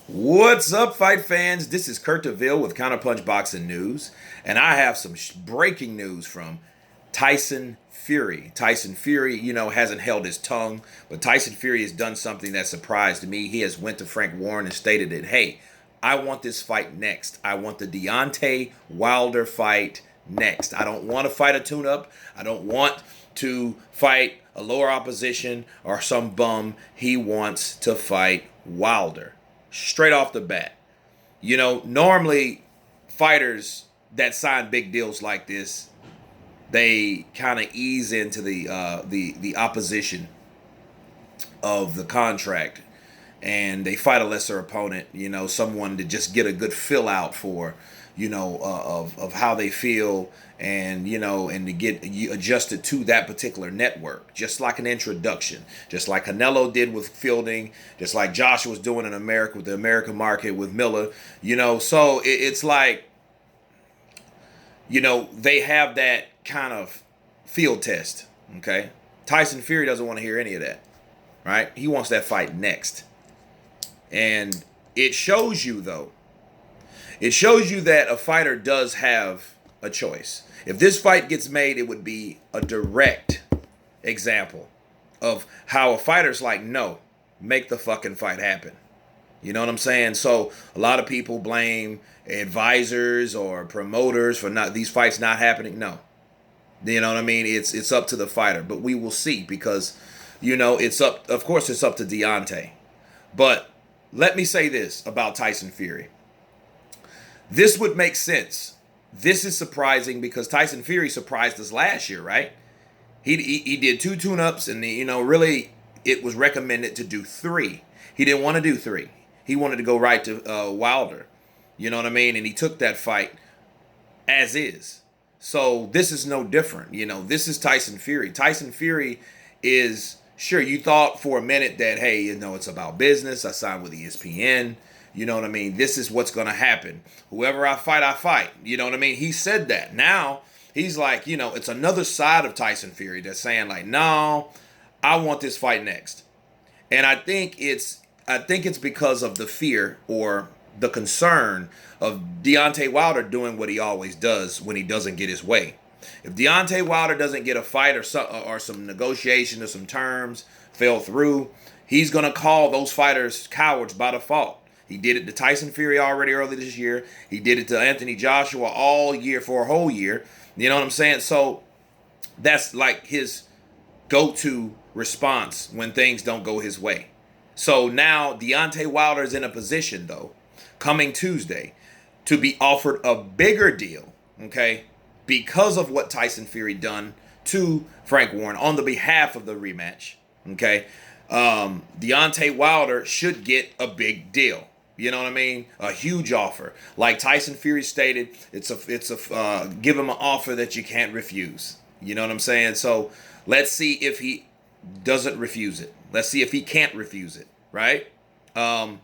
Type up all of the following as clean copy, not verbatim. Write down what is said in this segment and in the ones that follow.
What's up, fight fans? This is Kurt DeVille with Counterpunch Boxing News, and I have some breaking news from Tyson Fury. Tyson Fury, hasn't held his tongue, but Tyson Fury has done something that surprised me. He has went to Frank Warren and stated that, hey, I want this fight next. I want the Deontay Wilder fight next. I don't want to fight a tune-up. I don't want to fight a lower opposition or some bum. He wants to fight Wilder. Straight off the bat. Normally fighters that sign big deals like this, they kind of ease into the opposition of the contract, and they fight a lesser opponent, someone to just get a good fill out for, of how they feel, and and to get you adjusted to that particular network, just like an introduction, just like Canelo did with Fielding, just like Josh was doing in America with the American market with Miller. So it's like, they have that kind of field test. Okay, Tyson Fury doesn't want to hear any of that, right? He wants that fight next. And it shows you, though, it shows you that a fighter does have a choice. If this fight gets made, it would be a direct example of how a fighter's like, no, make the fucking fight happen. You know what I'm saying? So a lot of people blame advisors or promoters for not these fights not happening. No. You know what I mean? It's up to the fighter, but we will see, because it's up, of course it's up to Deontay. But let me say this about Tyson Fury. This would make sense. This is surprising because Tyson Fury surprised us last year, right? He did 2 tune-ups, and really it was recommended to do 3. He didn't want to do 3. He wanted to go right to Wilder. You know what I mean? And he took that fight as is. So this is no different. This is Tyson Fury. Tyson Fury is, sure, you thought for a minute that, hey, it's about business. I signed with ESPN. You know what I mean? This is what's going to happen. Whoever I fight, I fight. You know what I mean? He said that. Now, he's like, it's another side of Tyson Fury that's saying like, no, I want this fight next. And I think it's because of the fear or the concern of Deontay Wilder doing what he always does when he doesn't get his way. If Deontay Wilder doesn't get a fight or some negotiation or some terms fell through, he's going to call those fighters cowards by default. He did it to Tyson Fury already early this year. He did it to Anthony Joshua all year for a whole year. You know what I'm saying? So that's like his go-to response when things don't go his way. So now Deontay Wilder is in a position, though, coming Tuesday, to be offered a bigger deal, okay, because of what Tyson Fury done to Frank Warren on the behalf of the rematch, okay. Deontay Wilder should get a big deal. You know what I mean? A huge offer. Like Tyson Fury stated, it's a give him an offer that you can't refuse. You know what I'm saying? So let's see if he doesn't refuse it. Let's see if he can't refuse it, right? And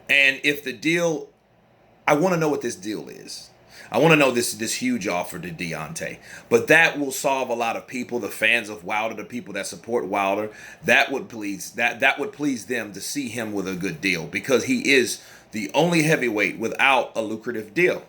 if the deal, I want to know what this deal is. I want to know this huge offer to Deontay. But that will solve a lot of people, the fans of Wilder, the people that support Wilder. That would please them to see him with a good deal, because he is the only heavyweight without a lucrative deal.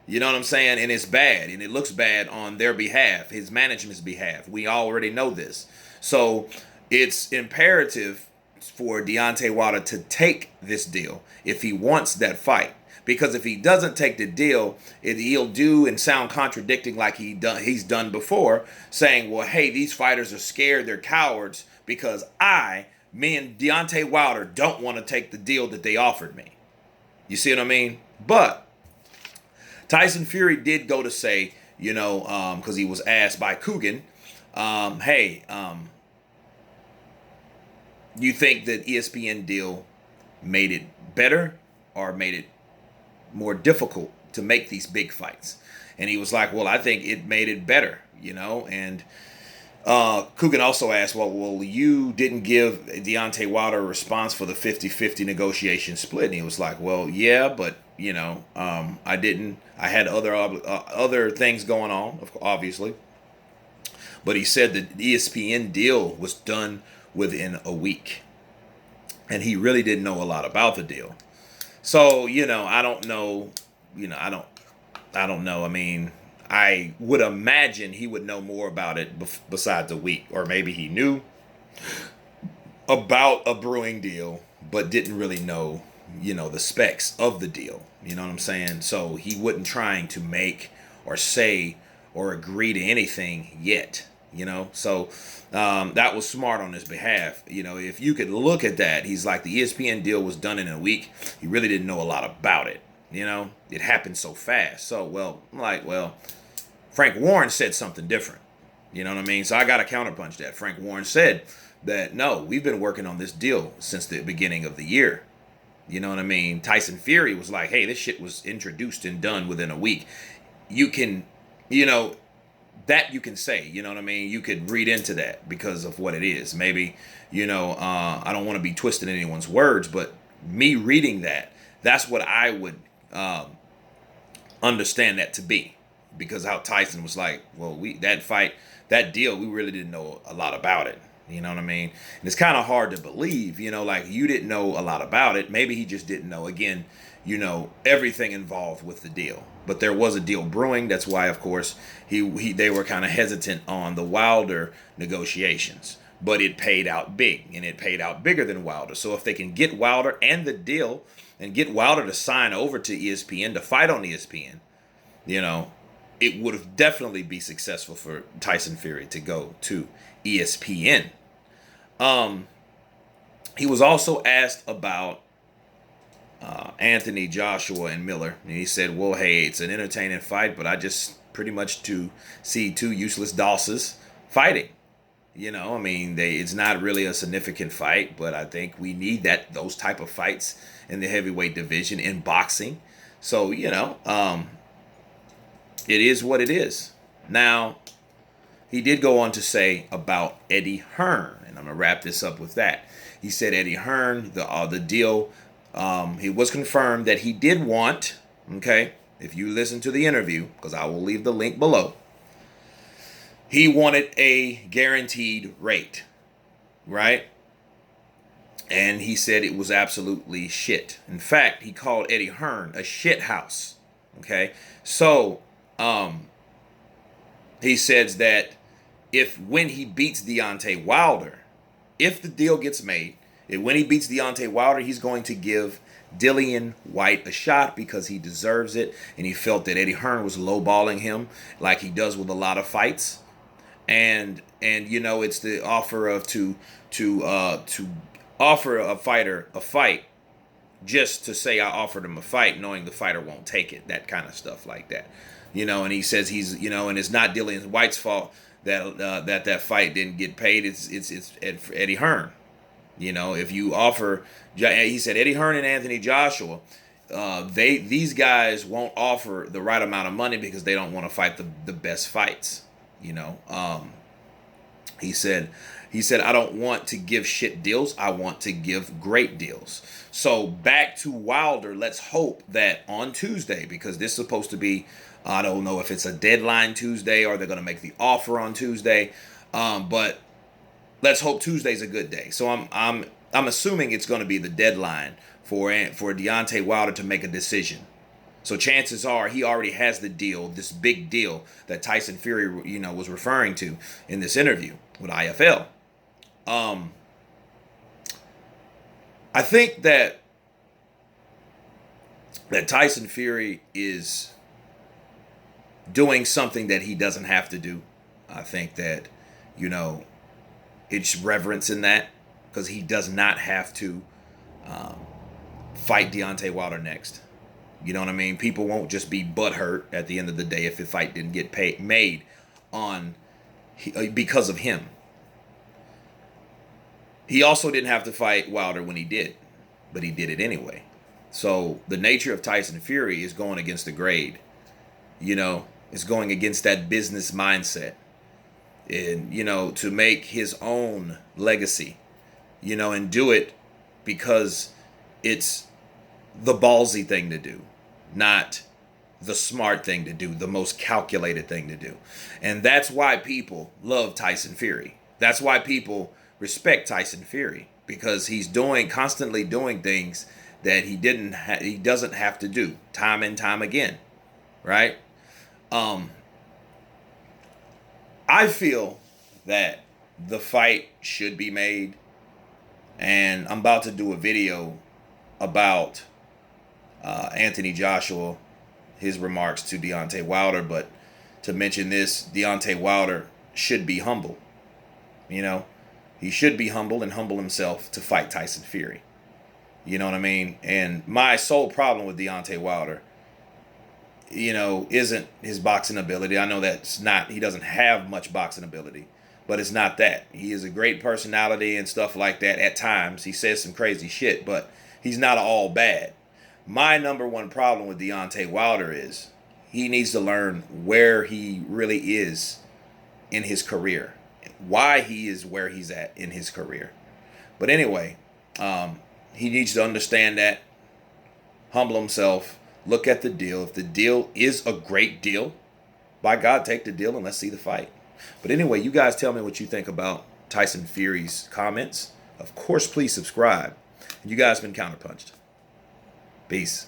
You know what I'm saying? And it's bad, and it looks bad on their behalf, his management's behalf. We already know this. So it's imperative for Deontay Wilder to take this deal if he wants that fight. Because if he doesn't take the deal, he'll do and sound contradicting like he's done before, saying, well, hey, these fighters are scared, they're cowards, because me and Deontay Wilder don't want to take the deal that they offered me. You see what I mean? But Tyson Fury did go to say, because he was asked by Coogan, hey, you think that ESPN deal made it better or made it more difficult to make these big fights? And he was like, well, I think it made it better, and Coogan also asked, well, you didn't give Deontay Wilder a response for the 50-50 negotiation split. And he was like, well, yeah, but I didn't. I had other things going on, obviously. But he said that the ESPN deal was done within a week. and he really didn't know a lot about the deal. So, I don't know, I don't know. I mean, I would imagine he would know more about it besides a week, or maybe he knew about a brewing deal, but didn't really know, the specs of the deal. You know what I'm saying? So he wasn't trying to make or say or agree to anything yet. So that was smart on his behalf. If you could look at that, he's like, the ESPN deal was done in a week. He really didn't know a lot about it. It happened so fast. So, Frank Warren said something different. You know what I mean? So I got to counterpunch that. Frank Warren said that, no, we've been working on this deal since the beginning of the year. You know what I mean? Tyson Fury was like, hey, this shit was introduced and done within a week. You can, that you can say, you know what I mean? You could read into that because of what it is. Maybe, I don't want to be twisting anyone's words, but me reading that, that's what I would understand that to be. Because how Tyson was like, well, that deal, we really didn't know a lot about it. You know what I mean? And it's kind of hard to believe, like you didn't know a lot about it. Maybe he just didn't know, again, everything involved with the deal. But there was a deal brewing. That's why, of course, they were kind of hesitant on the Wilder negotiations. But it paid out big, and it paid out bigger than Wilder. So if they can get Wilder and the deal and get Wilder to sign over to ESPN to fight on ESPN, it would have definitely be successful for Tyson Fury to go to ESPN. He was also asked about Anthony Joshua and Miller, and he said, well, hey, it's an entertaining fight, but I just pretty much to see two useless dosses fighting. It's not really a significant fight, but I think we need those type of fights in the heavyweight division in boxing. So, it is what it is. Now, he did go on to say about Eddie Hearn, and I'm going to wrap this up with that. He said Eddie Hearn, the deal, it was confirmed that he did want, okay, if you listen to the interview, because I will leave the link below, he wanted a guaranteed rate, right? And he said it was absolutely shit. In fact, he called Eddie Hearn a shit house, okay? So, he says that when he beats Deontay Wilder, if the deal gets made, when he beats Deontay Wilder, he's going to give Dillian White a shot because he deserves it, and he felt that Eddie Hearn was lowballing him like he does with a lot of fights, and it's the offer of to offer a fighter a fight just to say I offered him a fight, knowing the fighter won't take it, that kind of stuff like that. And he says he's, and it's not Dillian White's fault that fight didn't get paid. It's Eddie Hearn. If you offer, he said Eddie Hearn and Anthony Joshua, these guys won't offer the right amount of money because they don't want to fight the best fights. He said I don't want to give shit deals. I want to give great deals. So back to Wilder. Let's hope that on Tuesday, because this is supposed to be, I don't know if it's a deadline Tuesday or they're going to make the offer on Tuesday. But let's hope Tuesday's a good day. So I'm assuming it's going to be the deadline for Deontay Wilder to make a decision. So chances are he already has the deal, this big deal that Tyson Fury, was referring to in this interview with IFL. I think that Tyson Fury is doing something that he doesn't have to do. I think that, it's reverence in that, because he does not have to fight Deontay Wilder next. You know what I mean? People won't just be butthurt at the end of the day if the fight didn't get made because of him. He also didn't have to fight Wilder when he did, but he did it anyway. So the nature of Tyson Fury is going against the grade. It's going against that business mindset. And, to make his own legacy, and do it because it's the ballsy thing to do, not the smart thing to do, the most calculated thing to do. And that's why people love Tyson Fury. That's why people respect Tyson Fury. because he's constantly doing things that he doesn't have to do time and time again, right? I feel that the fight should be made, and I'm about to do a video about Anthony Joshua, his remarks to Deontay Wilder. But to mention this, Deontay Wilder should be humble. You know, he should be humble and humble himself to fight Tyson Fury. You know what I mean? And my sole problem with Deontay Wilder, isn't his boxing ability. I know he doesn't have much boxing ability, but it's not that. He is a great personality and stuff like that at times. He says some crazy shit, but he's not all bad. My number one problem with Deontay Wilder is he needs to learn where he really is in his career, why he is where he's at in his career. But anyway, he needs to understand that, humble himself, look at the deal. If the deal is a great deal, by God, take the deal and let's see the fight. But anyway, you guys tell me what you think about Tyson Fury's comments. Of course, please subscribe. You guys been counterpunched. Peace.